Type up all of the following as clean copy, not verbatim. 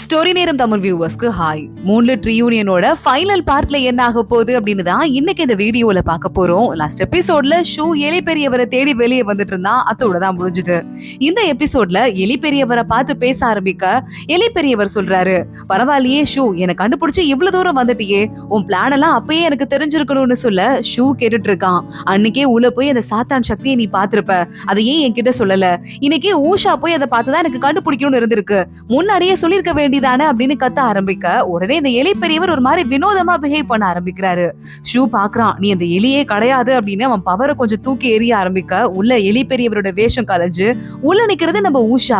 Story நேரம் Tamil வியூவர்ஸ்க்கு hi. மூன்லெட் ரீயூனியனோட final பார்ட்ல என்ன ஆக போகுது அப்படின்னு தான் இன்னைக்கு இந்த வீடியோல பார்க்க போறோம். லாஸ்ட் எபிசோட்ல ஷூ எலி பெரியவரை தேடி வெளியே வந்துட்டு இருந்தா அதோட தான் முடிஞ்சுது. இந்த எபிசோட்ல எலி பெரியவரை பார்த்து பேச ஆரம்பிக்க எலி பெரியவர் சொல்றாரு, பரவாயில்லையே ஷூ, எனக்கு கண்டுபிடிச்சு இவ்வளவு தூரம் வந்துட்டியே, உன் பிளான் எல்லாம் அப்பயே எனக்கு தெரிஞ்சிருக்கணும்னு சொல்ல ஷூ கேட்டுட்டு இருக்கான். அன்னைக்கே உள்ள போய் அந்த சாத்தான் சக்தியை நீ பாத்திருப்ப, அதை ஏன் என்கிட்ட சொல்லல? இன்னைக்கே ஊஷா போய் அதை பார்த்துதான் எனக்கு கண்டுபிடிக்கணும்னு இருந்திருக்கு, முன்னாடியே சொல்லிருக்க வேண்டியதானே அப்படின்னு கத்த ஆரம்பிக்க உடனே இந்த எலி பெரியவர் ஒரு மாதிரி வினோதமா பிஹேவ் பண்ண ஆரம்பிக்கிறாரு. ஷூ பாக்குறான், நீ அந்த எலியே கிடையாது அப்படின்னு அவன் பவரை கொஞ்சம் தூக்கி எறிய ஆரம்பிக்க உள்ள எலி பெரியவரோட வேஷம் கலைஞ்சு உள்ள நிக்கிறது நம்ம ஊஷா.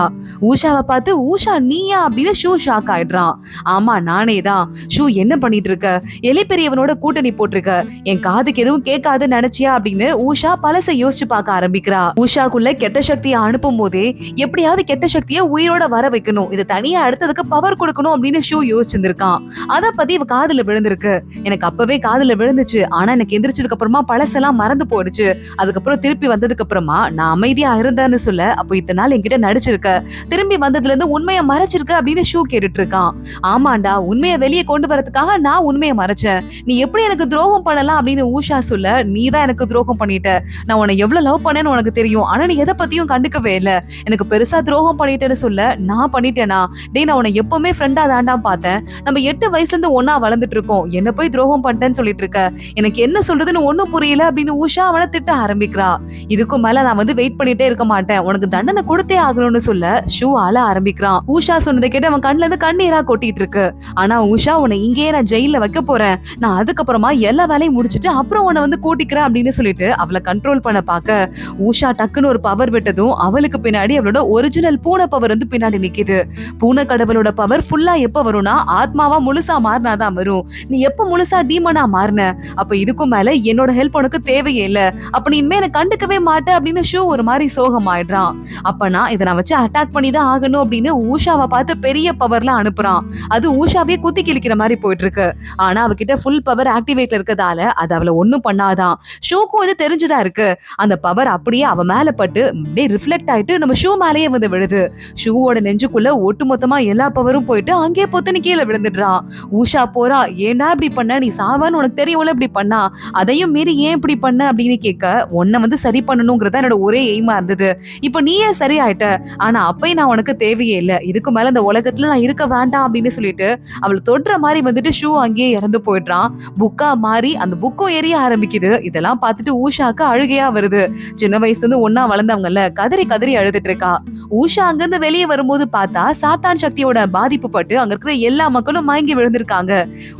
ஊஷாவை பார்த்து ஊஷா நீயா அப்படின்னு ஷூ ஷாக் ஆயிடுறான். ஆமா நானே தான். ஷூ என்ன பண்ணிட்டு இருக்க? எலி பெரியவனோட கூட்டணி போட்டிருக்க, என் காதுக்கு எதுவும் கேட்காதுன்னு நினைச்சியா அப்படின்னு ஊஷா பழசை யோசிச்சு பார்க்க ஆரம்பிக்கிறா. ஊஷாக்குள்ள கெட்ட சக்தியை அனுப்பும் போதே எப்படியாவது கெட்ட சக்தியை உயிரோட வர வைக்கணும், இது தனியா அடுத்ததுக்கு பவர் கொடுக்கணும் அப்படின்னு ஷூ யோசிச்சிருந்திருக்கான். அத பத்தி இவ காதுல விழுந்திருக்கு. எனக்கு அப்பவே காதுல விழுந்துச்சு, ஆனா எனக்கு எந்திரிச்சதுக்கு அப்புறமா பழசெல்லாம் மறந்து போயிடுச்சு. அதுக்கப்புறம் திருப்பி வந்ததுக்கு அப்புறமா நான் அமைதியா இருந்தேன்னு சொல்ல, அப்போ இத்தனை நாள் என்கிட்ட நடிச்சிருக்க, திரும்பி வந்ததுல இருந்து உண்மையை மறைச்சிருக்க அப்படின்னு ஷூ கேட்டுட்டு இருக்கான். ஆமாண்டா, உண்மையை வெளியே கொண்டு வரதுக்காக நான் உண்மையை மறைச்சேன், நீ எப்படி எனக்கு துரோகம் பண்ணலாம் அப்படின்னு ஊஷா சொல்ல, நீ தான் எனக்கு துரோகம் பண்ணிட்ட, நான் உன்னை எவ்வளவு லவ் பண்ணேன்னு உனக்கு தெரியும், ஆனா நீ எதை பத்தியும் கண்டுக்கவே இல்ல, எனக்கு பெருசா துரோகம் பண்ணிட்டேன்னு சொல்ல, நான் பண்ணிட்டேனா? டே, நான் உன்னை எப்பவுமே ஃப்ரெண்டா தாண்டா பார்த்தேன், நம்ம 8 வயசுல இருந்து ஒன்னா வளர்ந்துட்டு இருக்கோம், என்ன போய் துரோகம் பண்ணிட்டேன்னு சொல்லிட்டு இருக்க, எனக்கு என்ன சொல்றதுன்னு ஒண்ணும் புரியல அப்படின்னு ஊஷா அவனை திட்ட ஆரம்பிக்கிறா. இதுக்கும் மேல நான் வெயிட் பண்ணிட்டே இருக்க மாட்டேன், உனக்கு தண்டனை கொடுத்தே ஆகணும்னு சொல்ல ஷூ அழ ஆரம்பிக்கிறான். ஊஷா சொன்னதை கேட்டு அவன் கண்ணுல இருந்து கண்ணீரா கொட்டிட்டு இருக்கு. ஆனா ஊஷா, உன்னை இங்கேயே நான் ஜெயில வைக்க போறேன், நான் அதுக்கப்புறமா எல்லா வேலையும் முடிச்சிட்டு அப்புறம் உன்னை கூட்டிக்கிறேன் அப்படின்னு சொல்லிட்டு அவளை கண்ட்ரோல் பண்ண பாக்க ஊஷா டக்குன்னு ஒரு பவர் விட்டதும் அவளுக்கு பின்னாடி அவளோட ஒரிஜினல் பூனை பவர் பின்னாடி நிக்குது. பூனை கடவுளோட பவர் ஃபுல்லா எப்ப வரும்னா ஆத்மாவா முழுசா மாறினாதான் வரும். நீ எப்ப முழுசா டீமனா மாறின, அப்ப இதுக்கும் மேல என்னோட ஹெல்ப் உனக்கு தேவையே இல்ல, அப்ப நீ இனிமே எனக்கு கண்டுக்கவே மாட்டேன் அப்படின்னு ஷூ ஒரு மாதிரி சோகம் ஆயிடுறான். அப்ப நான் வச்சு அட்டாக் பண்ணிதான் ஆகணும் அப்படின்னு ஊஷாவை பார்த்து பெரிய பவர்ல அனுப்புறான். அது ஊஷாவே குத்தி கிழிக்கிற மாதிரி போயிட்டு இருக்கு. ஆனா அவகிட்ட ஃபுல் பவர் ஆக்டிவேட்ல இருக்கதால அது அவளை ஒண்ணும் பண்ணாதான். ஷூக்கும் இது தெரிஞ்சுதான் இருக்கு. அந்த பவர் அப்படியே அவ மேல பட்டு அப்படியே ரிஃப்ளெக்ட் ஆயிட்டு நம்ம ஷூ மேலேயே விழுது. ஷூவோட நெஞ்சுக்குள்ள ஒட்டு மொத்தமா எல்லா பவரும் போயிட்டு அங்கே பொத்துன்னு கீழே விழுந்துடுறான். ஊஷா போறா, ஏன்டா இப்படி பண்ண, நீ சாவான்னு உனக்கு தெரியும்ல இப்படி பண்ணா, அதையும் மீறி ஏன் இப்படி பண்ண அப்படின்னு கேட்க, உன்னை சரி பண்ணணுங்கிறதா என்னோட ஒரே எய்மா இருந்தது, இப்ப நீயே சரி ஆயிட்ட, ஆனா அப்பயும் நான் உனக்கு தேவையே இல்ல, இதுக்கு மேல இந்த உலகத்துல நான் இருக்க வேண்டாம் அப்படின்னு சொல்லிட்டு அவளை தொடுற மாதிரி ஷூ அங்கேயே இறந்து போயிடுறான். புக்கா மாறி அந்த புக்கும் எரிய ஆரம்பிக்குது. இதெல்லாம் பார்த்துட்டு ஊஷாக்கு அழுகையா வருது. சின்ன வயசுல இருந்து ஒன்னா வளர்ந்தவங்கல்ல, கதறி கதறி அழுதுட்டு இருக்கா. ஊஷா அங்கிருந்து வெளியே வரும்போது பார்த்தா சாத்தான் சக்தியோட பாதிப்பு பட்டு அங்க இருக்கிற எல்லா மக்களும் மயங்கி விழுந்திருக்காங்க.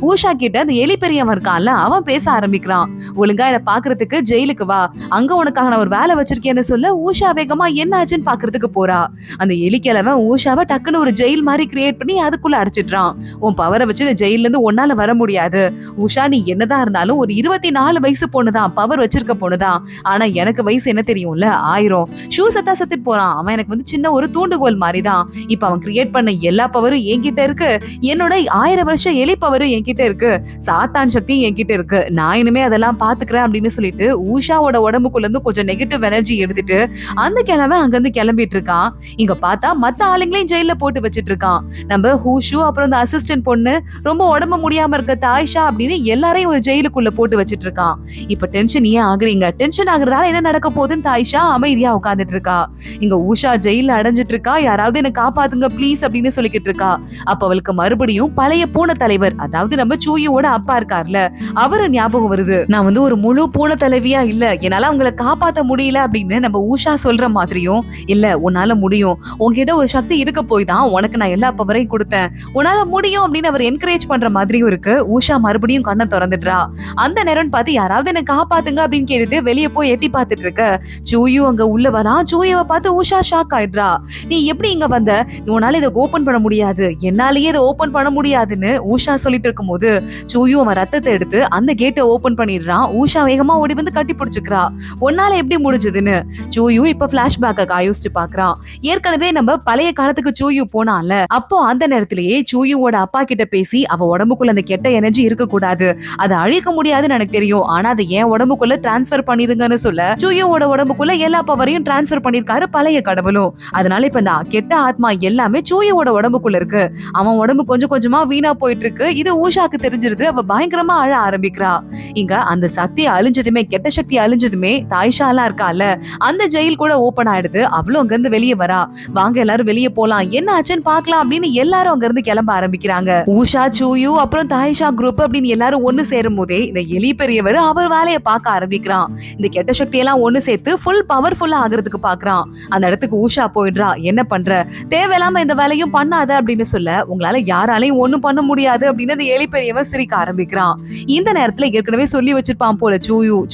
ஊஷா கிட்ட அந்த எலி பெரியவன் இருக்கான்ல, அவன் பேச ஆரம்பிக்கிறான். ஒழுங்கா என்ன பாக்குறதுக்கு ஜெயிலுக்கு வா, அங்க உனக்காக நான் ஒரு வேலை வச்சிருக்கேன்னு சொல்ல ஊஷா வேகமா என்ன ஆச்சுன்னு பாக்குறதுக்கு போறா. அந்த எலி கிழவன் ஊஷாவை டக்குன்னு ஒரு ஜெயில் மாதிரி கிரியேட் பண்ணி அதுக்குள்ள அடைச்சிடுறான். உன் பவரை வச்சு இந்த ஜெயில இருந்து ஒன்னால வர முடியாது ஊஷா, நீ என்னதான் இருந்தாலும் ஒரு 24 வயசு பொண்ணுதான், பவர் வச்சிருக்க பொண்ணுதான், ஆனா எனக்கு வயசு என்ன தெரியும்ல, 1000. ஷூ சத்துட்டு போறான். அவன் எனக்கு சின்ன ஒரு தூண்டுகோல் மாதிரிதான். இப்ப அவன் கிரியேட் பண்ண எல்லா பவரும் என்கிட்ட இருக்கு, என்னோட 1000 வருஷம் எலி பவரும் என்கிட்ட இருக்கு, சாத்தான் சக்தியும் என்கிட்ட இருக்கு, நான் இனிமே அதெல்லாம் பாத்துக்கிறேன் அப்படின்னு சொல்லிட்டு ஊஷாவோட உடம்புக்குள்ள இருந்து கொஞ்சம் நெகட்டிவ் எனர்ஜி எடுத்துட்டு அந்த கிழமை அங்க இருந்து கிளம்பிட்டு இருக்கான். இங்க பார்த்தா மத்த ஆளுங்களையும் ஜெயில போட்டு வச்சிட்டு இருக்கான். நம்ம ஹூஷு அப்புறம் அந்த அசிஸ்டன்ட் பொண்ணு, ரொம்ப உடம்பு முடியாம இருக்க தாய்ஷா அப்படின்னு எல்லாரையும் ஒரு ஜெயிலுக்குள்ள போட்டு வச்சிட்டு இருக்கான். இப்ப டென்ஷன் ஏன் ஆகுறீங்க, டென்ஷன் ஆகுறதால என்ன நடக்க போகுதுன்னு தாய்ஷா அமைதியா உட்காந்துட்டு இருக்கா. இங்க ஊஷா ஜெயில அடைஞ்சிட்டு இருக்கா. யாராவது என்ன காப்பாத்துங்க ப்ளீஸ் அப்படின்னு சொல்லிக்கிட்டு இருக்கா. அப்ப அவளுக்கு மறுபடியும் பழைய பூனை தலைவர், அதாவது நம்ம சூயோட அப்பா இருக்கார்ல, அவரு ஞாபகம் வருது. நான் ஒரு முழு பூனை தலைவியா இல்ல, என்னால அவங்களை காப்பாத்த முடியல அப்படின்னு நம்ம ஊஷா சொல்ற மாதிரியும், இல்ல உன்னால முடியும், உங்ககிட்ட ஒரு சக்தி இருக்க போய் தான் உனக்கு நான் எல்லா பவரையும் கொடுத்தேன், உன்னால முடியும் அப்படின்னு அவர் என்கரேஜ் பண்ற மாதிரியும் இருக்கு. ஊஷா மறுபடியும் கண்ணை திறந்துடுறா. அந்த நேரம் பார்த்து யாராவது என்ன காப்பாத்துங்க அப்படின்னு கேட்டுட்டு வெளியே போய் எட்டி பார்த்துட்டு இருக்க சூயு அங்க உள்ள வரான். சூயவை பார்த்து ஊஷா ஷாக் ஆயிடுறா. நீ எப்படி இங்க வந்த, உன்னால இதை ஓபன் பண்ண முடியாது, என்னாலேயே இதை ஓபன் பண்ண முடியாதுன்னு ஊஷா சொல்லிட்டு இருக்கும் போது சூயு அவன் ரத்தத்தை எடுத்து அந்த கேட்டை ஓபன் பண்ணிடுறான். ஊஷா வேகமா ஓடி கட்டி பிடிச்சுக்கிறா. உன்னால எப்படி முடிஞ்சதுன்னு சூயு இப்ப பிளாஷ்பேக்க யோசிச்சு பாக்குறான். ஏற்கனவே நம்ம பழைய காலத்துக்கு சூயு போனான்ல, அப்போ அந்த நேரத்திலேயே சூயுவோட அப்பா கிட்ட பேசி அவ உடம்புக்குள்ள அந்த கெட்ட எனர்ஜி இருக்க கூடாது, அதை அழிக்க முடியாதுன்னு எனக்கு தெரியும், ஆனா அதை என் உடம்புக்குள்ள டிரான்ஸ்பர் பண்ணிருங்கன்னு சொல்ல சூயுவோட உடம்புக்குள்ள எல்லா பவரையும் டிரான்ஸ்பர் பண்ணிருக்காரு பழைய கடவுளும். அதனால இப்ப இந்த கெட்ட ஆத்மா எல்லாமே சூயுவோட உடம்புக்குள்ள போல இருக்கு. அவன் உடம்பு கொஞ்சம் கொஞ்சமா வீணா போயிட்டு இருக்கு. இது ஊஷாக்கு தெரிஞ்சிருது. அவ பயங்கரமா அழ ஆரம்பிக்கிறா. இங்க அந்த சக்தி அழிஞ்சதுமே, கெட்ட சக்தி அழிஞ்சதுமே தாய்ஷா எல்லாம் இருக்கால, அந்த ஜெயில் கூட ஓபன் ஆயிடுது. அவளும் அங்க இருந்து வெளியே வரா. வாங்க எல்லாரும் வெளியே போலாம், என்ன ஆச்சுன்னு பாக்கலாம் அப்படின்னு எல்லாரும் அங்க இருந்து கிளம்ப ஆரம்பிக்கிறாங்க. ஊஷா, சூயு அப்புறம் தாய்ஷா குரூப் அப்படின்னு எல்லாரும் ஒண்ணு சேரும் போதே இந்த எலி பெரியவர் அவர் வேலையை பார்க்க ஆரம்பிக்கிறான். இந்த கெட்ட சக்தி எல்லாம் ஒண்ணு சேர்த்து ஃபுல் பவர்ஃபுல்லா ஆகிறதுக்கு பாக்குறான். அந்த இடத்துக்கு ஊஷா போயிடுறா. என்ன பண்ற, தேவையில்லாம இந்த வேலையும் பண்ணாத அப்படின்னு சொல்ல, உங்களால யாராலையும் ஒண்ணும் பண்ண முடியாது அப்படின்னு அந்த எலி பெரியவன் சிரிக்க ஆரம்பிக்கிறான். இந்த நேரத்துல ஏற்கனவே சொல்லி வச்சிருப்பான் போல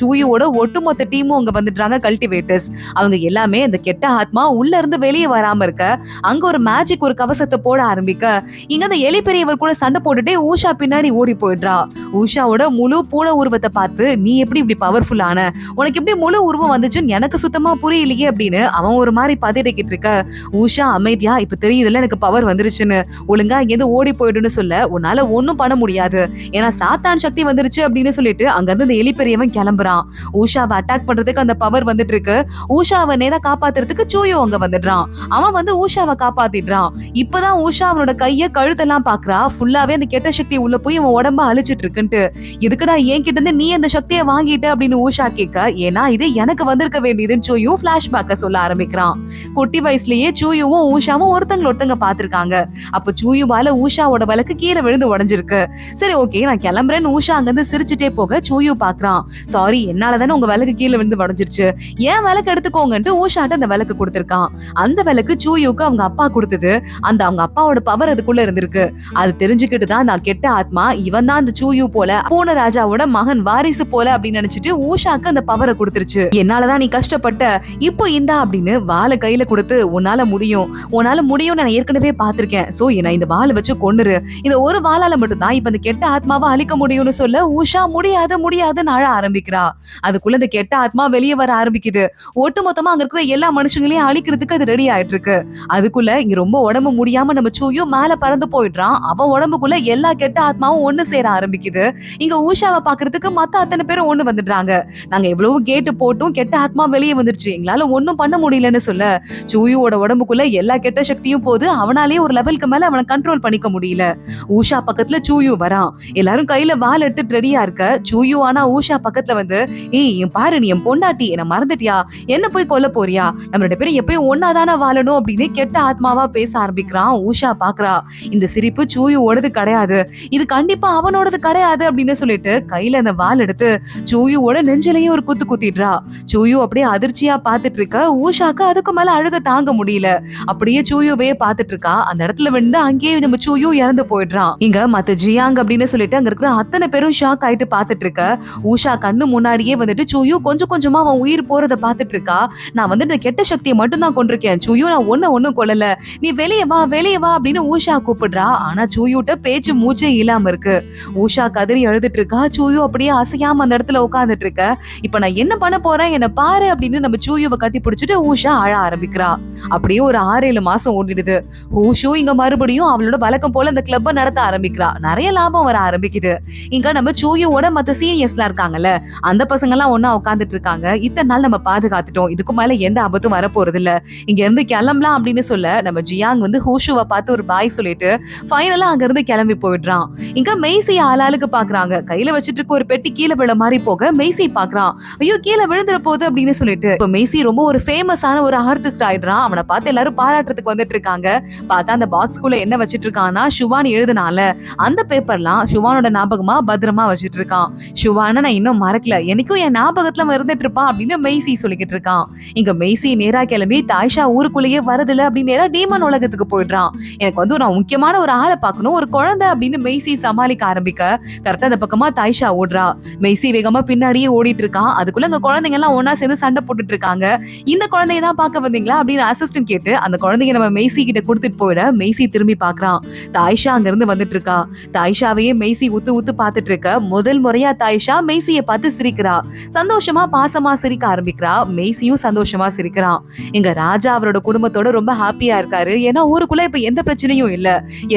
சூயுவோட ஒட்டுமொத்த டீமும் அங்க வந்துடுறாங்க. கல்டிவேட்டர்ஸ் அவங்க எல்லாமே அந்த கெட்ட ஆத்மா உள்ள இருந்து வெளியே வராம இருக்க அங்க ஒரு மேஜிக் ஒரு கவசத்தை போட ஆரம்பிக்க, இங்க அந்த எலி பெரியவர் கூட சண்டை போட்டுட்டே ஊஷா பின்னாடி ஓடி போயிடுறா. ஊஷாவோட முழு பூனை உருவத்தை பார்த்து, நீ எப்படி இப்படி பவர்ஃபுல் ஆன, உனக்கு எப்படி முழு உருவம் வந்துச்சுன்னு எனக்கு சுத்தமா புரியலையே அப்படின்னு அவன் ஒரு மாதிரி பதறிக்கிட்டு இருக்க, ஊஷா அமைதியா, இப்ப தெரியுதுல எனக்கு பவர் வந்துருச்சுன்னு, ஒழுங்கா எது ஓடி போயிடுன்னு சொல்ல, உன்னால ஒண்ணும் பண்ண முடியாது, ஏன்னா சாத்தான் சக்தி வந்துருச்சு அப்படின்னு சொல்லிட்டு அங்க இருந்து அந்த எலி பெரியவன் கிளம்புறான். ஊஷாவை அட்டாக் பண்றதுக்கு அந்த பவர் வந்துட்டு இருக்கு. ஊஷாவை நேரா காப்பாத்துறதுக்கு சூயு அங்க வந்துடுறான். அவன் வந்து ஊஷாவை காப்பாத்திடுறான். இப்பதான் ஊஷா அவனோட கைய கழுத்தெல்லாம் பாக்குறா. ஃபுல்லாவே அந்த கெட்ட சக்தி உள்ள போய் அவன் உடம்ப அழிச்சிட்டு இருக்குன்ட்டு. இதுக்குடா என் கிட்ட இருந்து நீ அந்த சக்தியை வாங்கிட்ட அப்படின்னு ஊஷா கேட்க, ஏன்னா இது எனக்கு வந்திருக்க வேண்டியதுன்னு சூயு பிளாஷ்பேக்க சொல்ல ஆரம்பிக்கிறான். குட்டி வயசுலயே சூயுவும் ஊஷாவும் ஒருத்தங்க பாத்திருக்காங்க. அப்ப சூயுவால ஊஷாவோட வழக்கு கீழே விழுந்து உடஞ்சிருக்கு. சரி ஓகே நான் கிளம்புறேன்னு ஊஷா அங்க இருந்து சிரிச்சுட்டே போக சூயு பாக்குறான். சாரி, என்னாலதானே உங்க விளக்கு கீழே விழுந்து உடஞ்சிருச்சு, ஏன் விளக்கு எடுத்துக்கோங்கன்ட்டு ஊஷாட்ட அந்த விளக்கு கொடுத்திருக்கான். அந்த விளக்கு சூயுக்கு அவங்க அப்பா கொடுத்தது. அந்த அவங்க அப்பாவோட பவர் அதுக்குள்ள இருந்திருக்கு. அது தெரிஞ்சுக்கிட்டு தான் நான் கெட்ட ஆத்மா, இவன் தான் அந்த சூயு போல பூன ராஜாவோட மகன் வாரிசு போல அப்படின்னு நினைச்சிட்டு ஊஷாக்கு அந்த பவரை கொடுத்துருச்சு. என்னாலதான் நீ கஷ்டப்பட்ட, இப்போ இந்தா அப்படின்னு வாழை கையில கொடுத்து, உன்னால முடியும் நான் ஏற்கனவே பாத்திருக்கேன், சோ என்ன இந்த வாழை வச்சு கொன்னுரு, இந்த ஒரு வாளால மட்டும் தான் இப்ப இந்த கெட்ட ஆத்மாவை அழிக்க முடியும்னு சொல்ல, ஊஷா முடியாதுன்னு அழ ஆரம்பிக்கிறா. அதுக்குள்ள இந்த கெட்ட ஆத்மா வெளியே வர ஆரம்பிக்குது. ஒட்டு மொத்தமா அங்க இருக்கிற எல்லா மனுஷங்களையும் அழிக்கிறதுக்கு அது ரெடி ஆயிட்டு இருக்கு. அதுக்குள்ள இங்க ரொம்ப உடம்பு முடியாம நம்ம சூயு மேல பறந்து போயிடுறான். அவன் உடம்புக்குள்ள எல்லா கெட்ட ஆத்மாவும் ஒண்ணு சேர ஆரம்பிக்குது. இங்க ஊஷாவை பாக்குறதுக்கு மத்த அத்தனை பேரும் ஒண்ணு வந்துடுறாங்க. நாங்க எவ்வளவு கேட்டு போட்டும் கெட்ட ஆத்மா வெளியே வந்துருச்சு, எங்களால ஒண்ணும் பண்ண முடியலன்னு சொல்ல, சூயுவோட உடம்புக்குள்ள எல்லா கெட்ட சக்தியும் போது அவனாலேயே ஒரு லெவலுக்கு மேல அவனை கண்ட்ரோல் பண்ணிக்க முடியல. ஊஷா பக்கத்துல சூயு வரான். எல்லாரும் கையில வால் எடுத்துட்டு ரெடியா இருக்க, சூயு ஆனா ஊஷா பக்கத்துல வந்து, ஏய் என் பாரு, நீ என் பொண்டாட்டி, என்ன மறந்துட்டியா, என்ன போய் கொல்ல போறியா, நம்ம 2 பேரும் எப்பயும் ஒன்னாதானே வாழணும் அப்படின்னு கெட்ட ஆத்மாவா பேச ஆரம்பிக்கிறான். ஊஷா பாக்குறா. இந்த சிரிப்பு சூயுவோடது கிடையாது, இது கண்டிப்பா அவனோடது கிடையாது அப்படின்னு சொல்லிட்டு கையில அந்த வால் எடுத்து சூயுவோட நெஞ்சிலேயே ஒரு குத்து குத்திடுறா. சூயு அப்படியே அதிர்ச்சியா பாத்துட்டு இருக்க, ஊஷாக்கு அதுக்கு மேல அழுக தாங்க முடியல. அப்படியே சூயுவே பாத்துட்டு இருக்கா. அந்த இடத்துல விழுந்து அங்கேயே நம்ம சூயு இறந்து போயிடுறான். இங்க மத்த ஜியாங் அப்படின்னு சொல்லிட்டு அங்க இருக்கிற அத்தனை பேரும் ஷாக் ஆயிட்டு பாத்துட்டு இருக்க, ஊஷா கண்ணு முன்னாடியே வந்துட்டு சூயு கொஞ்சம் கொஞ்சமா அவன் உயிர் போறத பாத்துட்டு இருக்கா. நான் வந்து இந்த கெட்ட சக்தியை மட்டும் தான் கொண்டிருக்கேன் சூயு, நான் ஒண்ணும் கொல்லல, நீ வெளியே வா அப்படின்னு ஊஷா கூப்பிடுறா. ஆனா சூயுட்ட பேச்சு மூச்சே இல்லாம இருக்கு. ஊஷா கதறி அழுதுட்டு இருக்கா. சூயு அப்படியே அசையாம அந்த இடத்துல உட்கார்ந்துட்டு இருக்க. இப்ப நான் என்ன பண்ண போறேன், என்ன பாரு அப்படின்னு நம்ம சூயுவை கட்டி பிடிச்சிட்டு ஊஷா அழ ஆரம்பிக்கிறா. அப்படியே ஒரு 6-7 மாசம் ஓடிடுது. ஊஷு இங்க மறுபடியும் அவளோட வழக்கம் போல அந்த கிளப்ப நடத்த ஆரம்பிக்கிறா. நிறைய லாபம் வர ஆரம்பிக்குது. இங்க நம்ம சூயுவோட மத்த சீனியர்ஸ்லாம் இருக்காங்கல்ல, அந்த பசங்க எல்லாம் ஒன்னா உட்காந்துட்டு இருக்காங்க. இத்தனை நாள் நம்ம பாதுகாத்துட்டோம், இதுக்கு மேல எந்த ஆபத்தும் வரப்போறது இல்ல, இங்க இருந்து கிளம்பலாம் அப்படின்னு சொல்ல, நம்ம ஜியாங் வந்து ஹூஷுவை பார்த்து ஒரு பாய் சொல்லிட்டு ஃபைனலா அங்க இருந்து கிளம்பி போயிடுறான். இங்க மெய்சி ஆளாளுக்கு பாக்குறாங்க. கையில வச்சிட்டு இருக்க ஒரு பெட்டி கீழே விழ மாதிரி போக மெய்சி பாக்குறான். ஐயோ கீழே விழுந்துற போகுது அப்படின்னு சொல்லிட்டு இப்ப மெய்சி ரொம்ப ஒரு ஃபேமஸான ஒரு ஆர்டிஸ்ட் ஆயிடுறான். அவனை பார்த்து எல்லாரும் பாராட்டுறதுக்கு வந்துட்டு இருக்காங்க. பார்த்தா அந்த பாக்ஸ்குள்ள என்ன வச்சிட்டு இருக்கான்னா, ஷுவான் எழுதுனால அந்த பேப்பர்லாம் ஷுவானோட ஞாபகமா பத்திரமா வச்சிட்டு இருக்கான். ஷுவான நான் இன்னும் மறக்கல, எனக்கும் என் ஞாபகத்துல இருந்துட்டு இருப்பான் அப்படின்னு மெய்சி சொல்லிக்கிட்டு இருக்கான். இங்க மெய்சி நேரா கிளம்பி தாய்ஷா ஊருக்குள்ளேயே வரதில்ல அப்படின்னு நேரா டீமன் உலகத்துக்கு போயிடுறான். எனக்கு வந்து நான் முக்கியமான ஒரு ஆளை பார்க்கணும், ஒரு குழந்தை அப்படின்னு மெய்சி சமாளிக்க ஆரம்பிக்க, கரெக்டா அந்த பக்கமா தாய்ஷா ஓடுறா. மெய்சி வேகமா பின்னாடியே ஓடிட்டு இருக்கான். அதுக்குள்ள இந்த குழந்தைங்க எல்லாம் ஒன்னா சேர்ந்து சண்டை போட்டுட்டு இருக்காங்க. இந்த குழந்தைய தான் பார்க்க வந்தீங்களா அப்படின்னு அசிஸ்டன்ட் கேட்டு அந்த குழந்தைங்க நம்ம மெய்சி கிட்ட கொடுத்துட்டு போயிட, மெய்சி திரும்பி பாக்குறான். தாய்ஷா அங்க இருந்து வந்துட்டு இருக்கா. தாய்ஷாவையே மெய்சி உத்து பாத்துட்டு இருக்க, முதல் முறையா தாய்ஷா மெய்சியை பார்த்து சிரிக்கிறா. சந்தோஷமா பாசமா சிரிக்க ஆரம்பிக்கிறா. மெய்சியும் சந்தோஷமா சிரிக்கிறான். இங்க ராஜா அவரோட குடும்பத்தோட ரொம்ப ஹாப்பியா இருக்காரு. ஏன்னா ஊருக்குள்ள இப்ப எந்த பிரச்சனையும் இல்ல,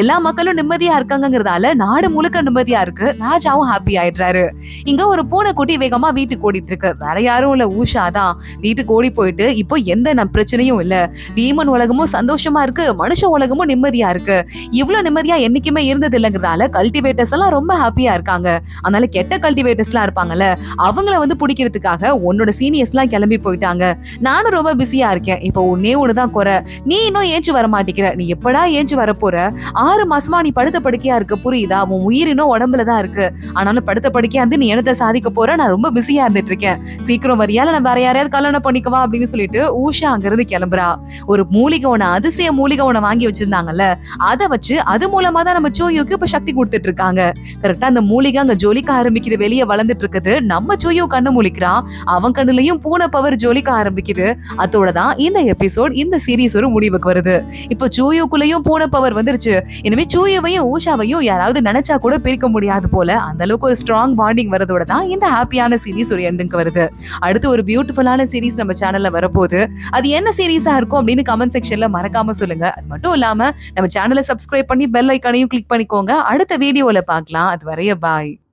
எல்லா மக்களும் நிம்மதியா இருக்காங்கிறதால நாடு முழுக்க நிம்மதியா இருக்கு. ராஜாவும் ஹாப்பி ஆயிடுறாரு. இங்க ஒரு பூனைக்குட்டி வேகமா வீட்டுக்கு ஓடிட்டு இருக்கு. வேற யாரும் இல்ல, ஊஷா தான். வீட்டுக்கு ஓடி போயிட்டு இப்போ எந்த பிரச்சனையும் இல்ல, டீமன் உலகமும் சந்தோஷமா இருக்கு, மனுஷ உலகமும் நிம்மதியா இருக்கு. இவ்வளவு நிம்மதியா என்னைக்குமே இருந்தது இல்லங்கிறதால கல்டிவேட்டர்ஸ் எல்லாம் ரொம்ப ஹாப்பியா இருக்காங்க. அதனால கெட்ட கல்டிவேட்டர்ஸ் எல்லாம் இருப்பாங்கல்ல, அவங்கள வந்து பிடிக்கிறதுக்காக உன்னோட சீனியர்ஸ் எல்லாம் கிளம்பி போயிட்டாங்க. நானும் ரொம்ப பிஸியா இருக்கேன். இப்போ ஒன்னே ஒண்ணுதான் குறை, நீ இன்னும் ஏஞ்சு வர மாட்டேங்கிற. நீ எப்படா ஏஞ்சு வரப்போற? 6 மாசமா நீ படுத்த படுக்கையா இருக்க, புரியுதா? உன் உயிர் இன்னும் உடம்புலதான் இருக்கு. ஆனாலும் படுத்த படுக்கையா இருந்து நீ என்னத்தை சாதிக்க போற? நான் ரொம்ப பிஸியா இருந்துட்டு இருக்கேன். சீக்கிரம் வரியால நான் வேற யாரையாவது கல்யாணம் பண்ணிக்கவா அப்படின்னு சொல்லிட்டு ஊஷா அங்க இருந்து கிளம்புறா. ஒரு மூலிகை ஒண்ணு, அதிசய மூலிகை ஒண்ணு வாங்கி வச்சிருந்தாங்கல்ல, அதை வச்சு அது மூலமா தான் நம்ம சோயோக்கு இப்ப சக்தி கொடுத்துட்டு இருக்காங்க. கரெக்டா அந்த மூலிகை அங்க ஜொலிக்க ஆரம்பிக்குது, வெளியே வளர்ந்துட்டு இருக்குது. நம்ம சோயோ கண்ணு முழிக்கிறான், அவன் கண்ணுலயும் பூனை பவர் ஜொலிக்க ஆரம்பிக்குது. அதோட தான் இந்த எபிசோட், இந்த சீரீஸ் ஒரு முடிவுக்கு வருது. இப்போ சோயோக்குள்ளயும் பூனை பவர் வந்துருச்சு. இனிமே சோயோவையும் ஊஷாவையும் யாராவது நினைச்சா கூட பிரிக்க முடியாது போல. அந்த அளவுக்கு ஒரு ஸ்ட்ராங் பாண்டிங் வரதோட தான் இந்த ஹாப்பியான சீரீஸ் ஒரு எண்டுக்கு வருது. அடுத்து ஒரு பியூட்டிஃபுல்லான சீரீஸ் நம்ம சேனல்ல வரப்போகுது. அது என்ன சீரீஸா இருக்கும் அப்படின்னு கமெண்ட் செக்ஷன்ல மறக்காம சொல்லுங்க. அது மட்டும் இல்லாம நம்ம சேனலை சப்ஸ்கிரைப் பண்ணி பெல் ஐக்கானையும் கிளிக் பண்ணிக்கோங்க. அடுத்த வீடியோல பார்க்கலாம். அது வரைய பாய்.